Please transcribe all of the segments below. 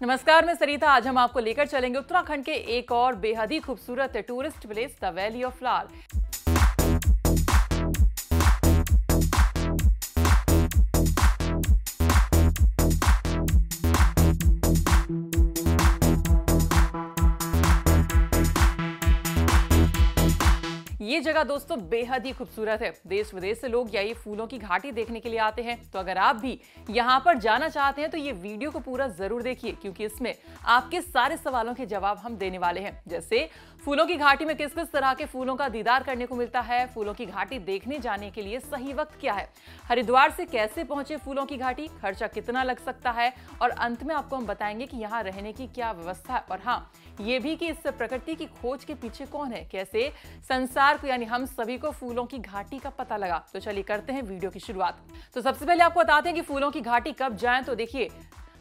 नमस्कार, मैं सरिता। आज हम आपको लेकर चलेंगे उत्तराखंड के एक और बेहद ही खूबसूरत tourist place the valley of flower. ये जगह दोस्तों बेहद ही खूबसूरत है। देश विदेश से लोग यही फूलों की घाटी देखने के लिए आते हैं। तो अगर आप भी यहाँ पर जाना चाहते हैं तो ये वीडियो को पूरा जरूर देखिए, क्योंकि इसमें आपके सारे सवालों के जवाब हम देने वाले हैं। जैसे फूलों की घाटी में किस किस तरह के फूलों का दीदार करने को मिलता है, फूलों की घाटी देखने जाने के लिए सही वक्त क्या है, हरिद्वार से कैसे पहुंचे फूलों की घाटी, खर्चा कितना लग सकता है, और अंत में आपको हम बताएंगे कि यहाँ रहने की क्या व्यवस्था है। और हाँ, ये भी कि इस प्रकृति की खोज के पीछे कौन है, कैसे संसार को यानी हम सभी को फूलों की घाटी का पता लगा। तो चलिए करते हैं वीडियो की शुरुआत। तो सबसे पहले आपको बताते हैं कि फूलों की घाटी कब जाएं। तो देखिए,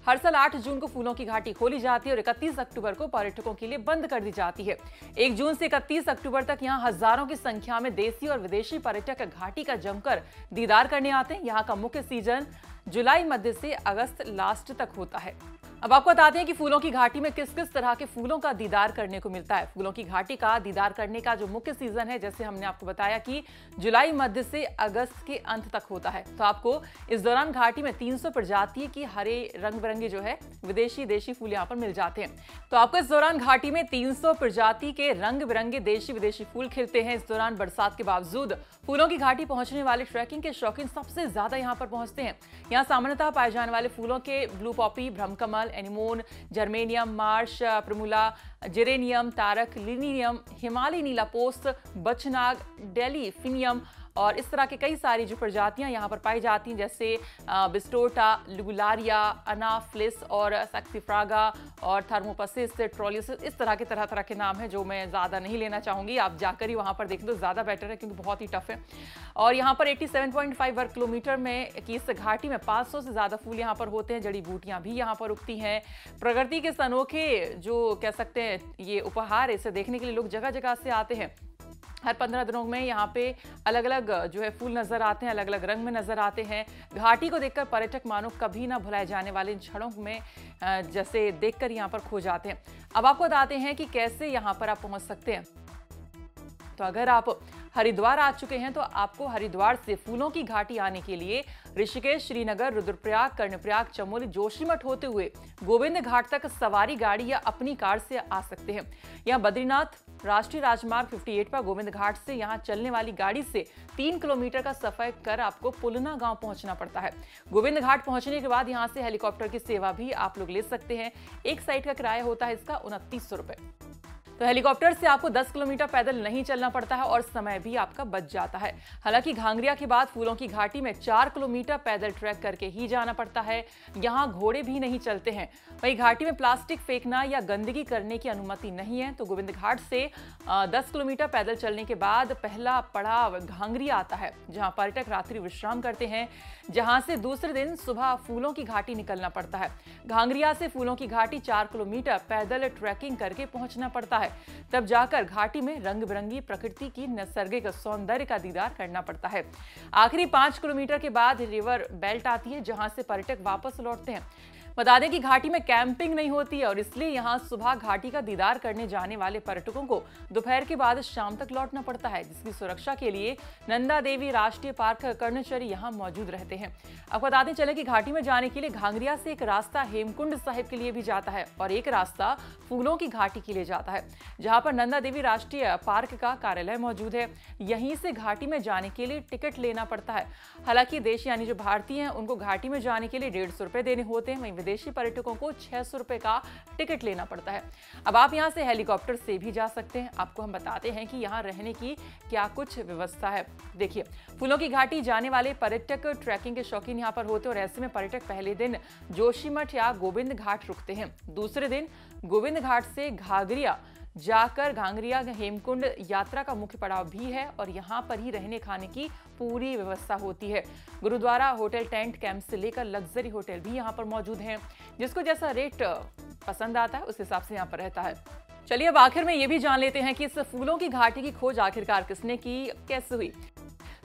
हर साल 8 जून को फूलों की घाटी खोली जाती है और 31 अक्टूबर को पर्यटकों के लिए बंद कर दी जाती है। 1 जून से 31 अक्टूबर तक यहाँ हजारों की संख्या में देशी और विदेशी पर्यटक घाटी का जमकर दीदार करने आते हैं। यहाँ का मुख्य सीजन जुलाई मध्य से अगस्त लास्ट तक होता है। अब आपको बताते हैं कि फूलों की घाटी में किस किस तरह के फूलों का दीदार करने को मिलता है। फूलों की घाटी का दीदार करने का जो मुख्य सीजन है, जैसे हमने आपको बताया कि जुलाई मध्य से अगस्त के अंत तक होता है। तो आपको इस दौरान घाटी में 300 प्रजाति की हरे रंग बिरंगे जो है विदेशी देशी फूल यहाँ पर मिल जाते हैं। तो आपको इस दौरान घाटी में 300 प्रजाति के रंग बिरंगे देशी विदेशी फूल खिलते हैं। इस दौरान बरसात के बावजूद फूलों की घाटी पहुंचने वाले ट्रैकिंग के शौकीन सबसे ज्यादा यहाँ पर पहुंचते हैं। यहाँ सामान्यतः पाए जाने वाले फूलों के blue poppy, Brahmakamal, anemone, germanium, marsh, primula, geranium, तारक, लिनियम, हिमालय नीला पोस्त, बचनाग, डेलीफिनियम और इस तरह के कई सारी जो प्रजातियां यहाँ पर पाई जाती हैं, जैसे बिस्टोटा, लुगुलारिया, अनाफ्लिस और सक्सिफ्रागा और थर्मोपसिस, ट्रोलियसिस, इस तरह के नाम हैं जो मैं ज़्यादा नहीं लेना चाहूँगी। आप जाकर ही वहाँ पर देखें तो ज़्यादा बेटर है, क्योंकि बहुत ही टफ है। और यहाँ पर 87.5 वर्ग किलोमीटर में की इस घाटी में 500 से ज़्यादा फूल यहाँ पर होते हैं। जड़ी बूटियाँ भी यहाँ पर उगती हैं। प्रकृति के अनोखे जो कह सकते हैं ये उपहार, इसे देखने के लिए लोग जगह जगह से आते हैं। हर 15 दिनों में यहाँ पे अलग अलग जो है फूल नजर आते हैं, अलग अलग रंग में नजर आते हैं। घाटी को देखकर पर्यटक मानो कभी ना भुलाए जाने वाले इन क्षणों में जैसे देखकर यहाँ पर खो जाते हैं। अब आपको बताते हैं कि कैसे यहाँ पर आप पहुँच सकते हैं। तो अगर आप हरिद्वार आ चुके हैं तो आपको हरिद्वार से फूलों की घाटी आने के लिए ऋषिकेश, श्रीनगर, रुद्रप्रयाग, कर्णप्रयाग, चमोली, जोशीमठ होते हुए गोविंद घाट तक सवारी गाड़ी या अपनी कार से आ सकते हैं। यहाँ बद्रीनाथ राष्ट्रीय राजमार्ग 58 पर गोविंद घाट से यहाँ चलने वाली गाड़ी से 3 किलोमीटर का सफर कर आपको पुलना गांव पहुंचना पड़ता है। गोविंद घाट पहुंचने के बाद यहाँ से हेलीकॉप्टर की सेवा भी आप लोग ले सकते हैं। एक साइड का किराया होता है इसका 2900 रुपए। तो हेलीकॉप्टर से आपको 10 किलोमीटर पैदल नहीं चलना पड़ता है और समय भी आपका बच जाता है। हालांकि घांगरिया के बाद फूलों की घाटी में 4 किलोमीटर पैदल ट्रैक करके ही जाना पड़ता है। यहाँ घोड़े भी नहीं चलते हैं। वहीं घाटी में प्लास्टिक फेंकना या गंदगी करने की अनुमति नहीं है। तो गोविंद घाट से 10 किलोमीटर पैदल चलने के बाद पहला पड़ाव घांगरिया आता है, जहाँ पर्यटक रात्रि विश्राम करते हैं, जहाँ से दूसरे दिन सुबह फूलों की घाटी निकलना पड़ता है। घांगरिया से फूलों की घाटी 4 किलोमीटर पैदल ट्रैकिंग करके पहुंचना पड़ता है। तब जाकर घाटी में रंग बिरंगी प्रकृति की नैसर्गिक सौंदर्य का दीदार करना पड़ता है। आखिरी 5 किलोमीटर के बाद रिवर बेल्ट आती है, जहां से पर्यटक वापस लौटते हैं। बता दें कि घाटी में कैंपिंग नहीं होती है और इसलिए यहाँ सुबह घाटी का दीदार करने जाने वाले पर्यटकों को दोपहर के बाद शाम तक लौटना पड़ता है, जिसकी सुरक्षा के लिए नंदा देवी राष्ट्रीय पार्क कर्णचरी यहाँ मौजूद रहते हैं। आपको बताते चले कि घाटी में जाने के लिए घांगरिया से एक रास्ता हेमकुंड साहिब के लिए भी जाता है और एक रास्ता फूलों की घाटी के लिए जाता है, जहाँ पर नंदा देवी राष्ट्रीय पार्क का कार्यालय मौजूद है। यहीं से घाटी में जाने के लिए टिकट लेना पड़ता है। हालांकि देश यानी जो भारतीय हैं उनको घाटी में जाने के लिए 150 रुपए देने होते हैं। वहीं विदेशी पर्यटकों को 600 रुपए का टिकट लेना पड़ता है। अब आप यहां से हेलीकॉप्टर से भी जा सकते हैं। आपको हम बताते हैं कि यहां रहने की क्या कुछ व्यवस्था है। देखिए, फूलों की घाटी जाने वाले पर्यटक ट्रैकिंग के शौकीन यहां पर होते हैं और ऐसे में पर्यटक पहले दिन जोशीमठ या गोविंद घाट रुकते हैं। दूसरे दिन गोविंद घाट से घांगरिया जाकर घांगरिया हेमकुंड यात्रा का मुख्य पड़ाव भी है और यहाँ पर ही रहने खाने की पूरी व्यवस्था होती है। गुरुद्वारा, होटल, टेंट कैंप से लेकर लग्जरी होटल भी यहाँ पर मौजूद हैं। जिसको जैसा रेट पसंद आता है उस हिसाब से यहाँ पर रहता है। चलिए अब आखिर में ये भी जान लेते हैं कि इस फूलों की घाटी की खोज आखिरकार किसने की, कैसे हुई।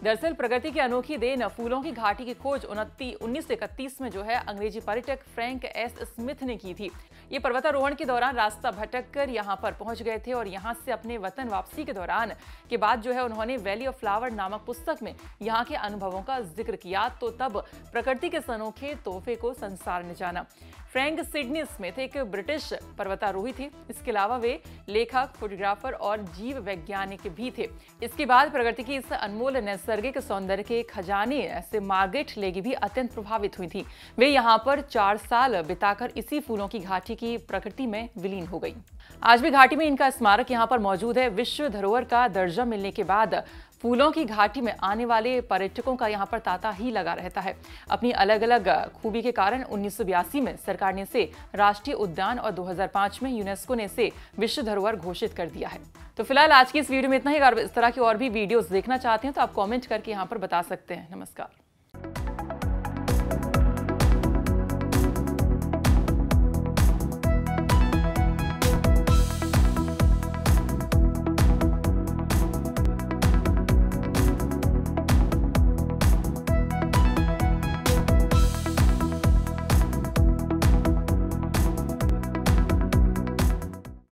दरअसल प्रकृति की अनोखी देन फूलों की घाटी की खोज 1931 में जो है अंग्रेजी पर्यटक फ्रैंक एस स्मिथ ने की थी। ये पर्वतारोहण के दौरान रास्ता भटक कर यहाँ पर पहुंच गए थे और यहाँ से अपने वतन वापसी के दौरान के बाद जो है उन्होंने वैली ऑफ फ्लावर नामक पुस्तक में यहाँ के अनुभवों का जिक्र किया। तो तब प्रकृति के इस अनोखे तोहफे को संसार ने जाना। फ्रैंक सिडनी स्मिथ एक ब्रिटिश पर्वतारोही थे। इसके अलावा वे लेखक, फोटोग्राफर और जीव वैज्ञानिक भी थे। इसके बाद प्रकृति की इस अनमोल नैसर्गिक सौंदर्य के खजाने से मार्गरेट लेगी भी अत्यंत प्रभावित हुई थी। वे यहाँ पर 4 साल बिताकर इसी फूलों की घाटी की प्रकृति में विलीन हो गई। आज भी घाटी में इनका स्मारक यहाँ पर मौजूद है। विश्व धरोहर का दर्जा मिलने के बाद फूलों की घाटी में आने वाले पर्यटकों का यहाँ पर तांता ही लगा रहता है। अपनी अलग अलग खूबी के कारण 1982 में सरकार ने इसे राष्ट्रीय उद्यान और 2005 में यूनेस्को ने इसे विश्व धरोहर घोषित कर दिया है। तो फिलहाल आज की इस वीडियो में इतना ही। अगर इस तरह की और भी वीडियोस देखना चाहते हैं तो आप कमेंट करके यहाँ पर बता सकते हैं। नमस्कार।